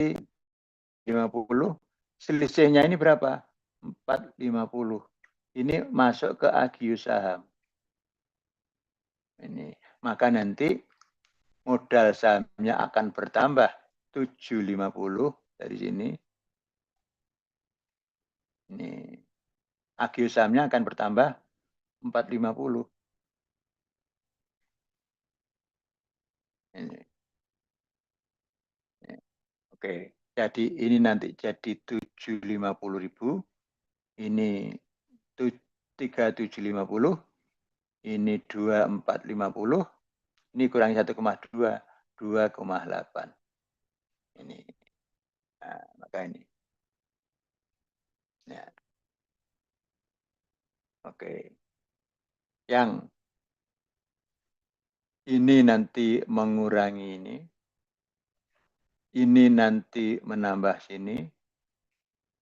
50, selisihnya ini berapa? 450. Ini masuk ke agius saham. Ini, maka nanti modal sahamnya akan bertambah 750 dari sini. Ini agius sahamnya akan bertambah 450. Ini. Oke, jadi ini nanti jadi 750.000. Ini 3750. Ini 2450. Ini kurangi 1,2, 2,8. Ini. Nah, maka ini. Ya. Oke. Yang ini nanti mengurangi ini. Ini nanti menambah sini.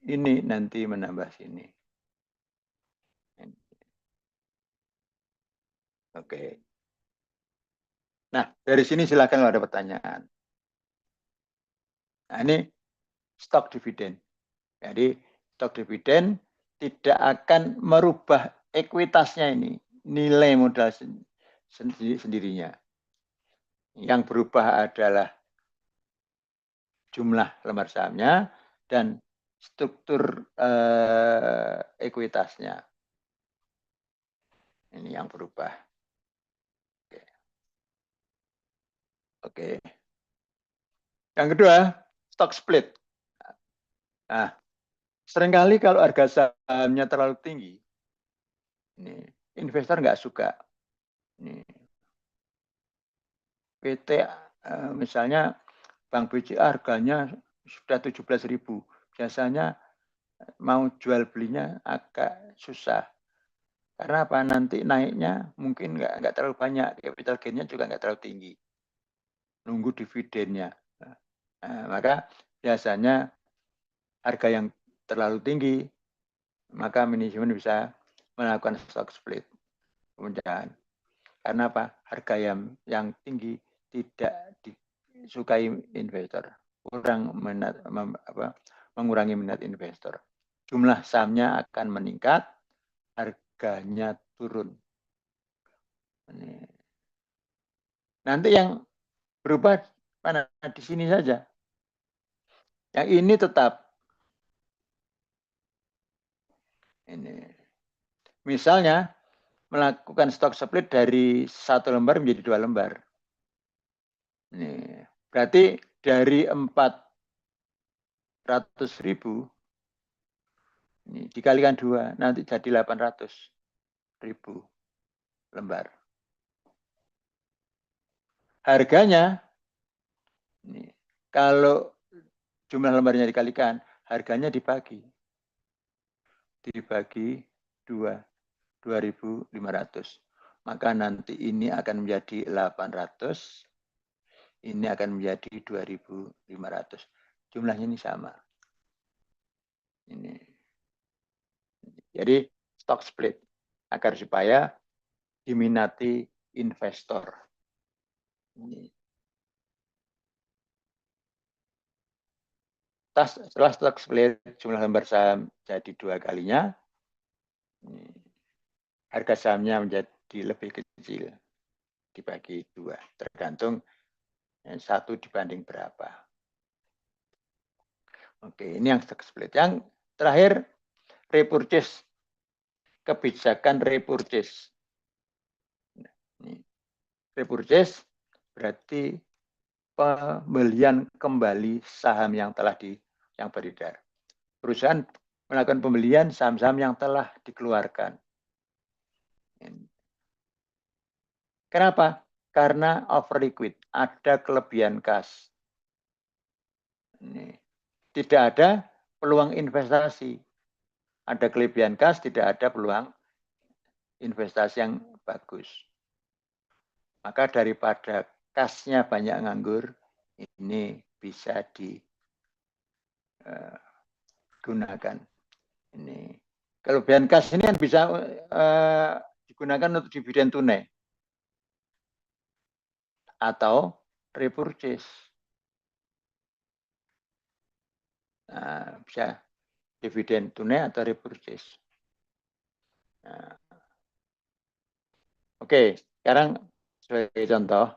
Ini nanti menambah sini. Oke. Nah, dari sini silakan kalau ada pertanyaan. Nah, ini stok dividen. Jadi, stok dividen tidak akan merubah ekuitasnya ini, nilai modal sendirinya. Yang berubah adalah jumlah lembar sahamnya dan struktur ekuitasnya. Ini yang berubah. Oke. Yang kedua, stock split. Nah, seringkali kalau harga sahamnya terlalu tinggi, ini investor nggak suka. Ini PT misalnya Bank BCA harganya sudah 17.000. Biasanya mau jual belinya agak susah. Karena apa? Nanti naiknya mungkin nggak terlalu banyak, capital gain-nya juga nggak terlalu tinggi. Nunggu dividennya. Nah, maka biasanya harga yang terlalu tinggi, maka manajemen bisa melakukan stock split. Kemudian, karena apa? Harga yang tinggi tidak disukai investor, mengurangi minat investor. Jumlah sahamnya akan meningkat, harganya turun. Nanti yang berubah mana di sini saja. Yang ini tetap. Ini. Misalnya melakukan stock split dari 1 lembar menjadi 2 lembar. Ini. Berarti dari 400.000 ini dikalikan 2 nanti jadi 800.000 lembar. Harganya ini, kalau jumlah lembarnya dikalikan, harganya dibagi 2, 2.500. Maka nanti ini akan menjadi 800, ini akan menjadi 2.500. Jumlahnya ini sama. Ini. Jadi stock split agar supaya diminati investor. Ini. Setelah stock split jumlah lembar saham jadi 2 kalinya, ini. Harga sahamnya menjadi lebih kecil dibagi 2, tergantung 1 dibanding berapa. Oke, ini yang stock split. Yang terakhir, repurchase. Kebijakan repurchase. Ini. Repurchase berarti pembelian kembali saham yang telah yang beredar. Perusahaan melakukan pembelian saham-saham yang telah dikeluarkan. Kenapa? Karena over liquid, ada kelebihan kas. Ini. Tidak ada peluang investasi. Ada kelebihan kas, tidak ada peluang investasi yang bagus. Maka daripada kasnya banyak nganggur, ini bisa digunakan. Ini kelebihan kas ini kan bisa digunakan untuk dividen tunai atau repurchase. Nah, bisa dividen tunai atau repurchase. Nah, oke, sekarang sebagai contoh,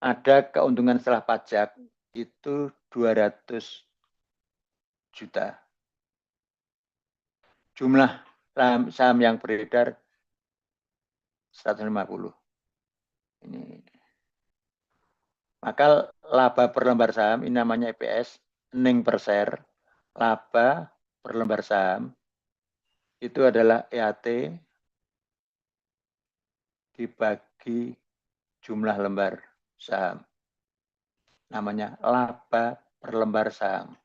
ada keuntungan setelah pajak itu 200 juta. Jumlah saham yang beredar 150. Ini. Maka laba per lembar saham, ini namanya EPS, ening per share. Laba per lembar saham itu adalah EAT dibagi jumlah lembar saham. Namanya laba per lembar saham.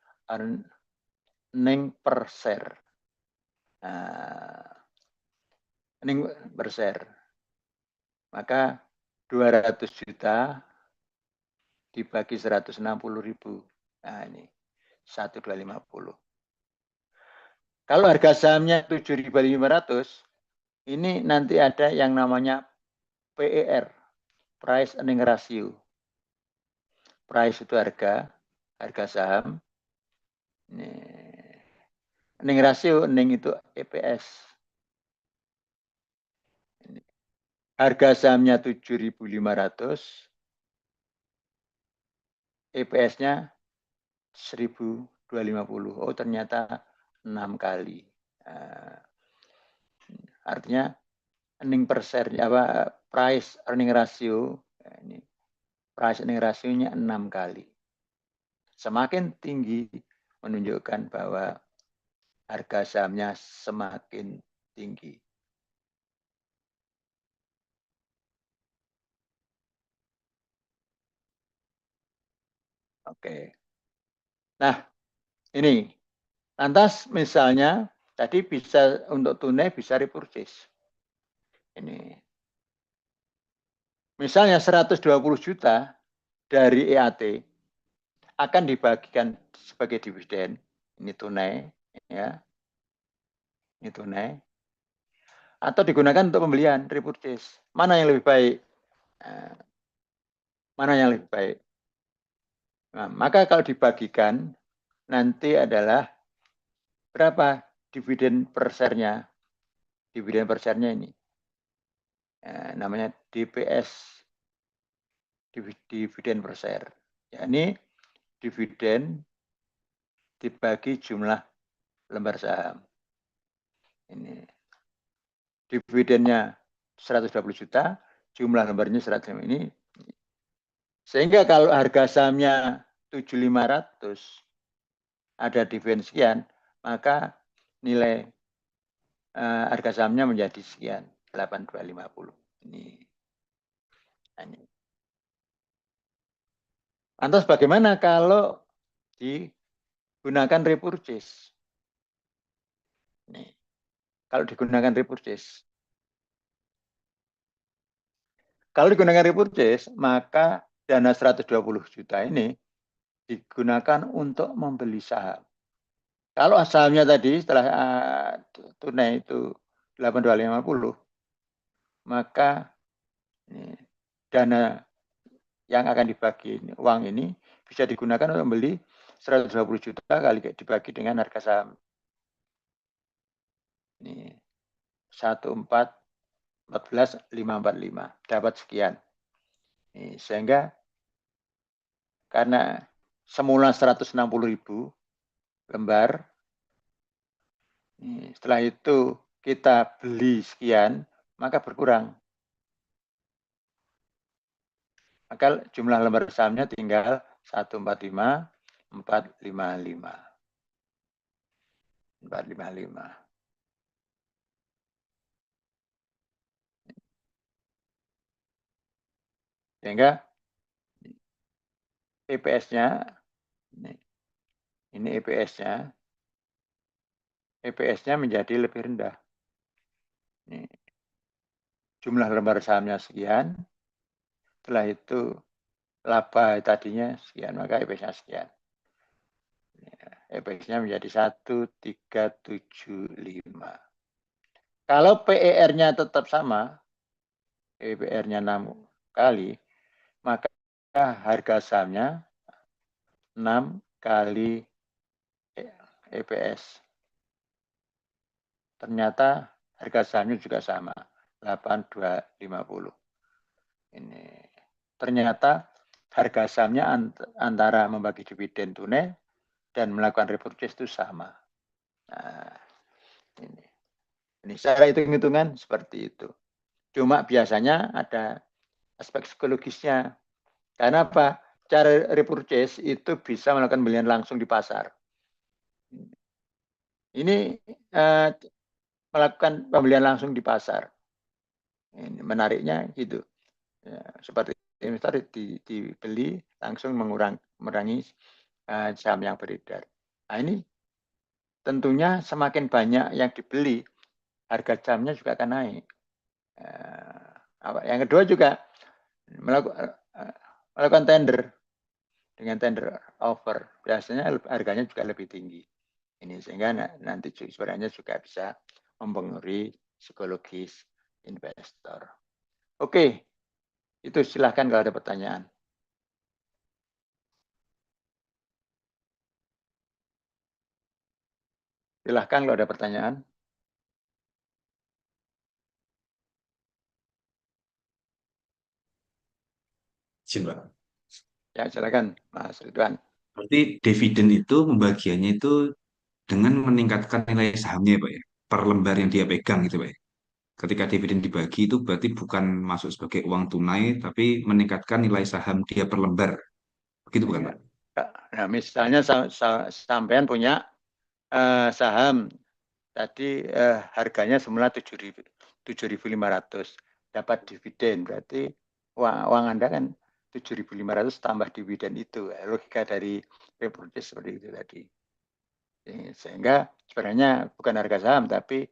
Ening per share. Nah, ening per share. Maka 200 juta dibagi 160.000. Nah, ini 1.250. Kalau harga sahamnya 7.500, ini nanti ada yang namanya PER, Price Earning Ratio. Price itu harga saham. Ini, earning ratio, earning itu EPS. Ini. Harga sahamnya 7.500, EPS-nya 1.250. Oh, ternyata 6 kali. Artinya earning per share, price earning ratio, ini price earning ratio-nya 6 kali. Semakin tinggi menunjukkan bahwa harga sahamnya semakin tinggi. Oke. Nah, ini. Lantas misalnya tadi bisa untuk tunai bisa repurchase. Ini. Misalnya 120 juta dari EAT akan dibagikan sebagai dividen. Ini tunai, ya. Ini tunai. Atau digunakan untuk pembelian, repurchase. Mana yang lebih baik? Mana yang lebih baik? Nah, maka kalau dibagikan, nanti adalah berapa dividen per share-nya? Dividen per share-nya ini. Namanya DPS, dividen per share. Ya, ini dividen dibagi jumlah lembar saham. Ini dividennya 120 juta, jumlah lembarnya 100 ini. Sehingga kalau harga sahamnya 7.500 ada dividen sekian, maka nilai harga sahamnya menjadi sekian, 8.250. Ini. Lantas bagaimana kalau digunakan repurchase? Nih, kalau digunakan repurchase. Kalau digunakan repurchase, maka dana 120 juta ini digunakan untuk membeli saham. Kalau sahamnya tadi setelah tunai itu 8.250, maka dana yang akan dibagi uang ini bisa digunakan untuk membeli 120 juta kali dibagi dengan harga saham. Ini 14.545 dapat sekian. Ini, sehingga karena semula 160.000 lembar, setelah itu kita beli sekian, maka berkurang. Maka jumlah lembar sahamnya tinggal 145.455. 455. Sehingga EPS-nya, ini EPS-nya, EPS-nya menjadi lebih rendah. Ini. Jumlah lembar sahamnya sekian, setelah itu laba tadinya sekian, maka EPS-nya sekian. EPS-nya menjadi 1.375. Kalau PER-nya tetap sama, PER-nya 6 kali, maka harga sahamnya 6 kali EPS. Ternyata harga sahamnya juga sama, 8.250. Ini ternyata harga sahamnya antara membagi dividen tunai dan melakukan repurchase itu sama. Nah, ini secara hitung-hitungan seperti itu. Cuma biasanya ada aspek psikologisnya. Karena apa? Cara repurchase itu bisa melakukan pembelian langsung di pasar. Ini melakukan pembelian langsung di pasar. Ini menariknya gitu. Ya, seperti investor dibeli langsung mengurangi saham yang beredar. Nah ini tentunya semakin banyak yang dibeli, harga sahamnya juga akan naik. Yang kedua juga melakukan tender. Dengan tender offer, biasanya harganya juga lebih tinggi. Ini sehingga nanti sebenarnya juga bisa mempengaruhi psikologis investor. Oke, itu silahkan kalau ada pertanyaan. Silahkan kalau ada pertanyaan. Pak. Ya, silakan Mas Ridwan. Berarti dividen itu pembagiannya itu dengan meningkatkan nilai sahamnya, Pak ya, per lembar yang dia pegang gitu, Pak ya. Ketika dividen dibagi itu berarti bukan masuk sebagai uang tunai, tapi meningkatkan nilai saham dia per lembar. Begitu bukan, Ya. Pak? Nah, misalnya sampean punya saham tadi harganya semula 7.500, dapat dividen, berarti uang Anda kan 7.500 tambah dividen itu. Logika dari repurchase seperti itu tadi. Sehingga sebenarnya bukan harga saham, tapi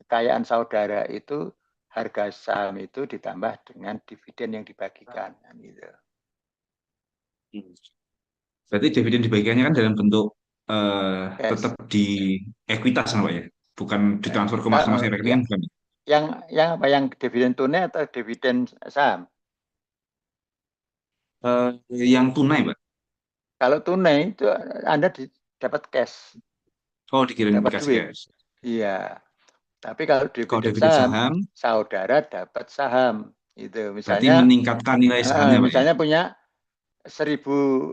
kekayaan saudara itu harga saham itu ditambah dengan dividen yang dibagikan. Gitu. Berarti dividen dibagiannya kan dalam bentuk tetap Yes. di ekuitas, Pak ya, bukan ditransfer ke masing-masing Ya, rekening kan, bukan? yang apa, yang dividen tunai atau dividen saham? Yang tunai, Pak. Kalau tunai itu Anda dapat cash, Oh, dikirim dapat kasih duit. cash. Iya. Tapi kalau Kalau dividen dividen saham, saham, saudara dapat saham. Itu berarti misalnya, meningkatkan nilai sahamnya, Pak ya. misalnya punya 1.000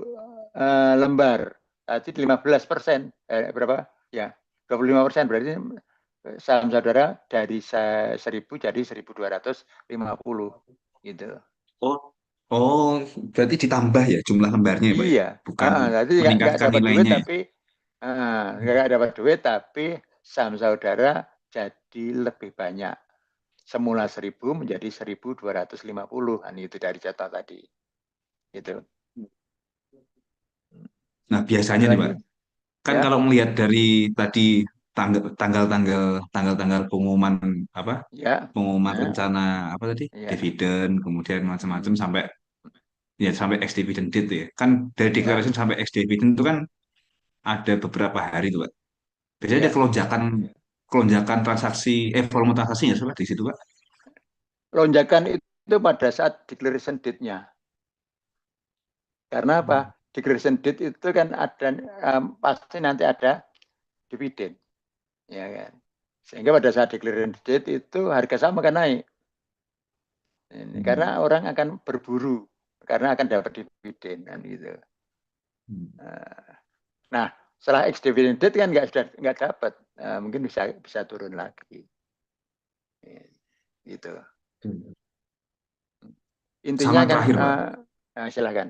lembar, tadi 15%, berapa? Ya, 25%, berarti saham saudara dari 1.000 jadi 1.250 gitu. Oh, oh, berarti ditambah ya jumlah lembarnya, ya, Pak ya? Iya, Bukan jadi nggak meningkatkan dapat duit nilainya ya. tapi nggak dapat duit tapi saham saudara jadi lebih banyak. Semula 1.000 menjadi 1.250, itu dari jatah tadi. Gitu. Nah, Ada biasanya nih, lagi? Pak, kan Ya, kalau melihat dari tadi tanggal-tanggal pengumuman apa? ya, Pengumuman ya, rencana apa tadi? ya, Dividen, kemudian macam-macam hmm, sampai ex dividend date ya. Kan dari ya, declaration sampai ex dividend itu kan ada beberapa hari tuh, Pak. Biasanya ada ya. kelonjakan kelonjakan transaksi, volume transaksinya Pak di situ, Pak. Lonjakan itu pada saat declaration date-nya. Karena apa? Declaration date itu kan ada pasti nanti ada dividen, ya kan. Sehingga pada saat declaration date itu harga saham akan naik. Ini, Hmm. karena orang akan berburu karena akan dapat dividen kan gitu. Hmm. Nah, setelah ex dividend date kan nggak dapat, mungkin bisa turun lagi. Gitu. Intinya Sama kan terakhir, Pak, silakan.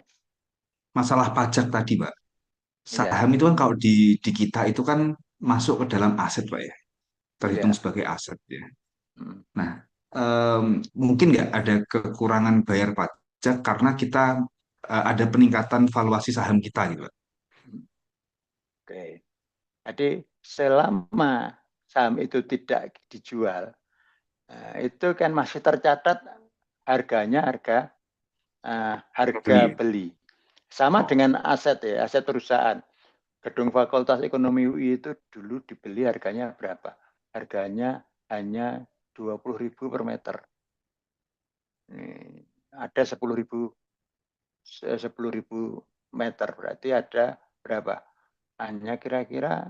masalah pajak tadi, Pak. Iya, Saham itu kan kalau di kita itu kan masuk ke dalam aset, Pak ya, terhitung iya. sebagai aset ya. Hmm. Nah, mungkin nggak ada kekurangan bayar pajak karena kita ada peningkatan valuasi saham kita gitu, Pak. Oke. Jadi selama saham itu tidak dijual, itu kan masih tercatat harga Beli ya. beli. Sama Oh, dengan aset ya, aset perusahaan. Gedung Fakultas Ekonomi UI itu dulu dibeli harganya berapa? Harganya hanya 20.000 per meter. Ada 10.000 meter, berarti ada berapa? hanya kira-kira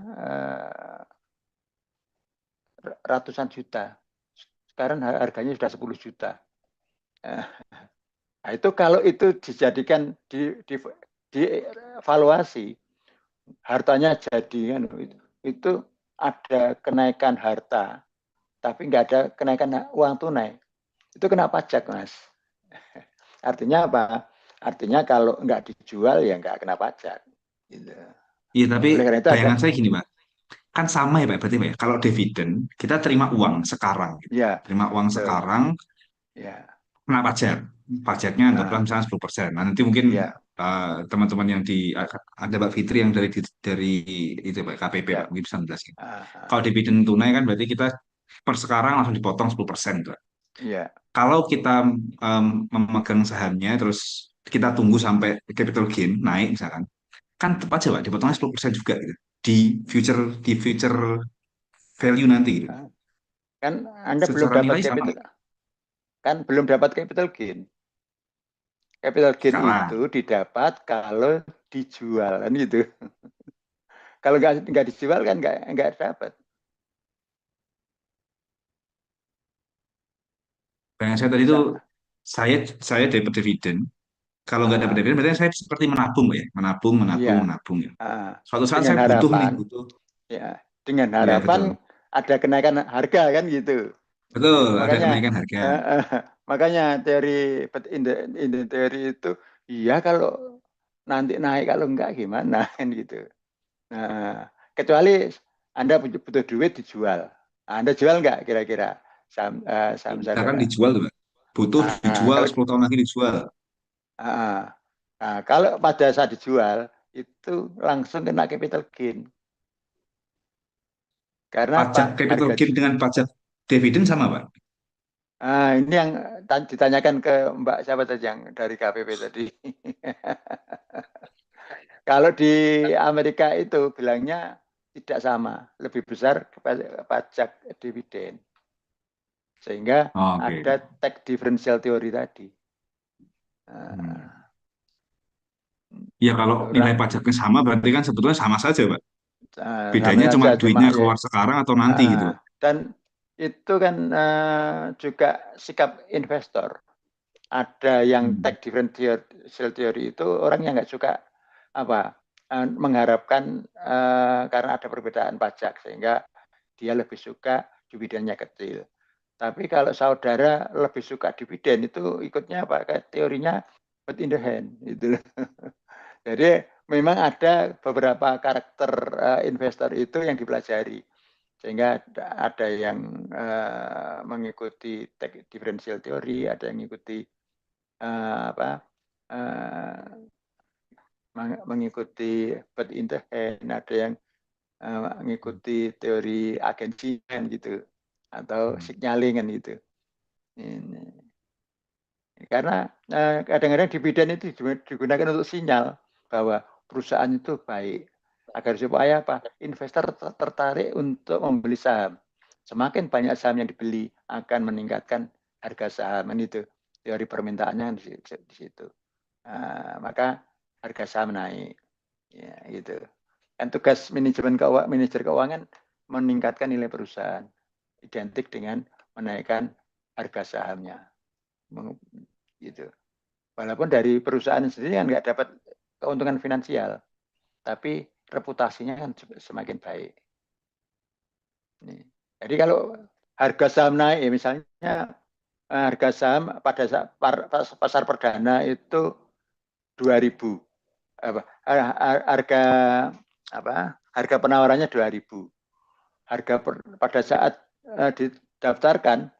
ratusan juta. Sekarang harganya sudah 10 juta. Nah, itu kalau itu dijadikan dievaluasi, hartanya jadi kan, itu ada kenaikan harta, tapi nggak ada kenaikan uang tunai. Itu kena pajak, Mas. Artinya apa? Artinya kalau nggak dijual ya nggak kena pajak. Gitu. Iya, tapi Oleh karena itu ada, bayangan saya gini, Pak. Kan sama ya, Pak. Berarti, Pak, ya, kalau dividen, kita terima uang sekarang, gitu. ya Terima uang betul, sekarang, ya, kena pajak. Pajaknya anggaplah misalnya 10%. Nah, nanti mungkin ya, teman-teman yang ada Mbak Fitri yang dari itu, Pak, KPP, Pak, ya, mungkin bisa menjelaskan. ah, Kalau dividen tunai kan berarti kita per sekarang langsung dipotong 10%, Pak. ya, Kalau kita memegang sahamnya, terus kita tunggu sampai capital gain naik misalkan, kan tetap aja, Pak, dipotongnya 10% juga gitu. Di future value nanti gitu. kan Anda belum Secara dapat nilai sama capital, nggak? kan belum dapat capital gain. Capital gain Sekarang. itu didapat kalau dijual kan gitu. Kalau nggak dijual kan nggak dapat. Bayang saya tadi itu Bisa. saya saya dapat dividen. Kalau nggak dapat Ah, dividen, berarti saya seperti menabung, Pak, ya, menabung, menabung, iya. menabung ya. Ah, Suatu saat dengan saya butuh nih, harapan, butuh. ya, dengan Ya, betul. harapan ada kenaikan harga kan gitu. Betul, ada Makanya kenaikan harga. makanya teori in the teori itu iya kalau nanti naik, kalau enggak gimana kan gitu. Nah, kecuali Anda butuh duit dijual. Anda jual enggak kira-kira Ya, saham misalkan saudara? dijual tuh, Pak. Butuh dijual Kalau 10 tahun lagi dijual. kalau pada saat dijual itu langsung kena capital gain. Karena Pajak apa? capital gain dengan pajak dividen sama, Pak. Ini yang ditanyakan ke Mbak siapa tadi yang dari KPP tadi. Kalau di Amerika itu bilangnya tidak sama, lebih besar pajak dividen. Sehingga Oke. ada tax differential teori tadi. Hmm. Nah, Ya kalau nilai orang pajaknya sama berarti kan sebetulnya sama saja, Pak. sama Bedanya cuma saja cuma duitnya ya. keluar sekarang atau nanti gitu, Pak. Dan itu kan juga sikap investor. Ada yang Hmm. tax differential theory itu orang yang nggak suka apa mengharapkan karena ada perbedaan pajak sehingga dia lebih suka dividennya kecil. Tapi kalau saudara lebih suka dividen itu ikutnya apa? Kayak teorinya bird in the hand itu. Jadi memang ada beberapa karakter investor itu yang dipelajari sehingga ada yang mengikuti differential teori, ada yang mengikuti apa mengikuti bird in the hand, ada yang mengikuti teori agensi kan gitu atau Hmm. signaling kan gitu. Ini. Karena kadang-kadang dividen itu digunakan untuk sinyal bahwa perusahaan itu baik agar supaya apa? Investor tertarik untuk membeli saham. Semakin banyak saham yang dibeli akan meningkatkan harga saham itu teori permintaannya di situ. Maka harga saham naik. Ya, gitu. Dan tugas manajer keuangan meningkatkan nilai perusahaan identik dengan menaikkan harga sahamnya. Gitu. Walaupun dari perusahaan sendiri kan nggak dapat keuntungan finansial, tapi reputasinya kan semakin baik. Jadi kalau harga saham naik, ya misalnya harga saham pada pasar perdana itu 2.000, harga harga penawarannya 2.000. Pada saat didaftarkan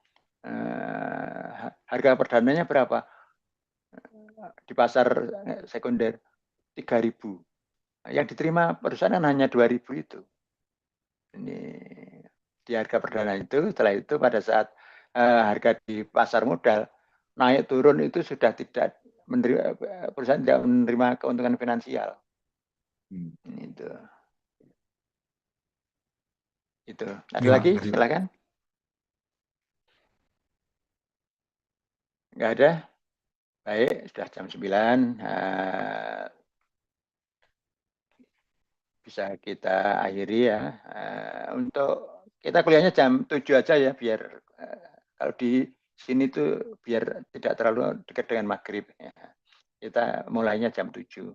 harga perdananya berapa? Di pasar sekunder 3.000. Yang diterima perusahaan hanya 2.000 itu. Ini di harga perdana itu, setelah itu pada saat harga di pasar modal naik turun itu sudah tidak menerima, perusahaan tidak menerima keuntungan finansial. Hmm. Itu. Itu. Ada Oke, Pak. lagi? Makasih, Pak. Silakan. Enggak ada? Baik, sudah jam 9. bisa kita akhiri ya. Untuk kita kuliahnya jam 7 aja ya, biar kalau di sini tuh biar tidak terlalu dekat dengan maghrib. Ya. Kita mulainya jam 7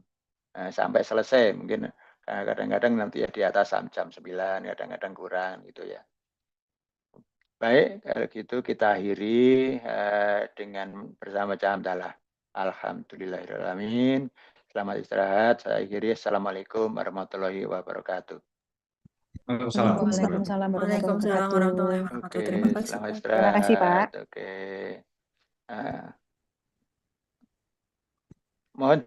sampai selesai. Mungkin kadang-kadang nanti ya di atas jam 9, kadang-kadang kurang gitu ya. Baik, kalau gitu kita akhiri dengan bersama-sama adalah Alhamdulillahirrahmanirrahim. Selamat istirahat. Saya akhiri. Assalamualaikum warahmatullahi wabarakatuh. Waalaikumsalam. Waalaikumsalam warahmatullahi Waalaikumsalam warahmatullahi wabarakatuh. wabarakatuh. Oke, Terima kasih, selamat Pak. Terima kasih, Pak. istirahat. Oke. Mohon